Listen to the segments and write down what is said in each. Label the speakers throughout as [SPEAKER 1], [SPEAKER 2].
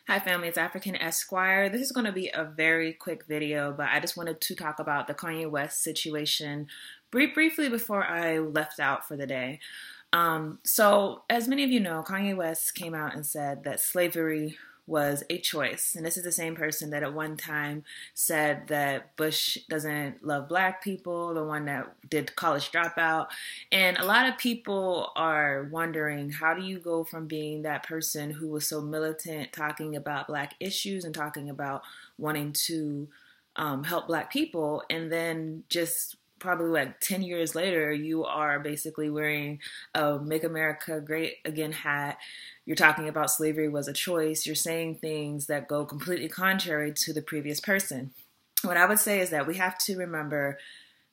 [SPEAKER 1] Hi family, it's African Esquire. This is going to be a very quick video, but I just wanted to talk about the Kanye West situation briefly before I left out for the day. So as many of you know, Kanye West came out and said that slavery was a choice. And this is the same person that at one time said that Bush doesn't love black people, the one that did College Dropout. And a lot of people are wondering, how do you go from being that person who was so militant, talking about black issues and talking about wanting to help black people, and then just probably like 10 years later, you are basically wearing a Make America Great Again hat. You're talking about slavery was a choice. You're saying things that go completely contrary to the previous person. What I would say is that we have to remember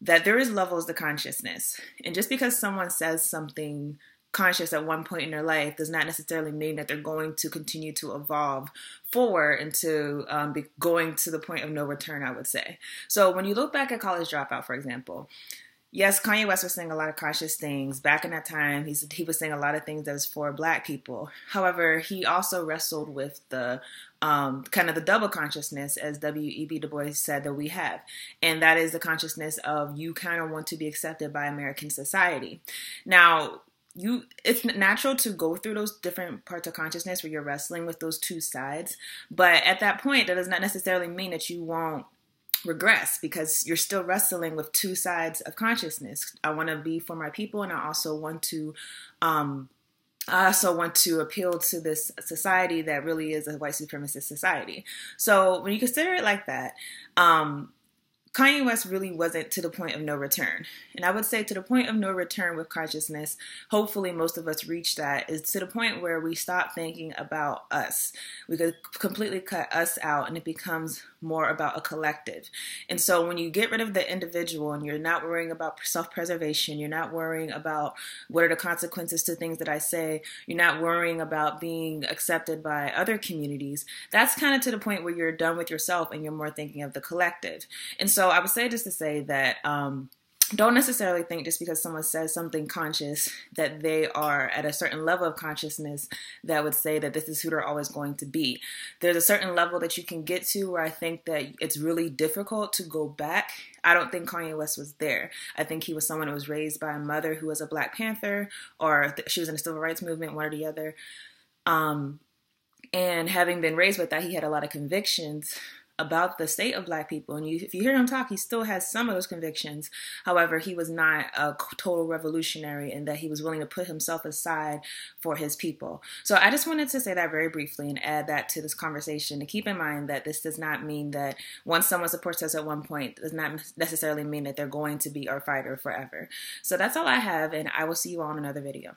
[SPEAKER 1] that there is levels to consciousness. And just because someone says something conscious at one point in their life does not necessarily mean that they're going to continue to evolve forward into be going to the point of no return, I would say. So when you look back at College Dropout, for example, yes, Kanye West was saying a lot of conscious things. Back in that time, he was saying a lot of things that was for black people. However, he also wrestled with the kind of the double consciousness, as W.E.B. Du Bois said, that we have. And that is the consciousness of you kind of want to be accepted by American society. Now, it's natural to go through those different parts of consciousness where you're wrestling with those two sides. But at that point, that does not necessarily mean that you won't regress, because you're still wrestling with two sides of consciousness. I want to be for my people, and I also want to appeal to this society that really is a white supremacist society. So when you consider it like that, Kanye West really wasn't to the point of no return. And I would say to the point of no return with consciousness, hopefully most of us reach that, is to the point where we stop thinking about us. We could completely cut us out, and it becomes more about a collective. And so when you get rid of the individual and you're not worrying about self-preservation, you're not worrying about what are the consequences to things that I say, you're not worrying about being accepted by other communities, that's kind of to the point where you're done with yourself and you're more thinking of the collective. And so I would say, just to say that don't necessarily think just because someone says something conscious that they are at a certain level of consciousness that would say that this is who they're always going to be. There's a certain level that you can get to where I think that it's really difficult to go back. I don't think Kanye West was there. I think he was someone who was raised by a mother who was a Black Panther, or she was in the civil rights movement, one or the other. And having been raised with that, he had a lot of convictions about the state of black people. And if you hear him talk, he still has some of those convictions. However, he was not a total revolutionary in that he was willing to put himself aside for his people. So I just wanted to say that very briefly and add that to this conversation, to keep in mind that this does not mean that once someone supports us at one point does not necessarily mean that they're going to be our fighter forever. So that's all I have, and I will see you all in another video.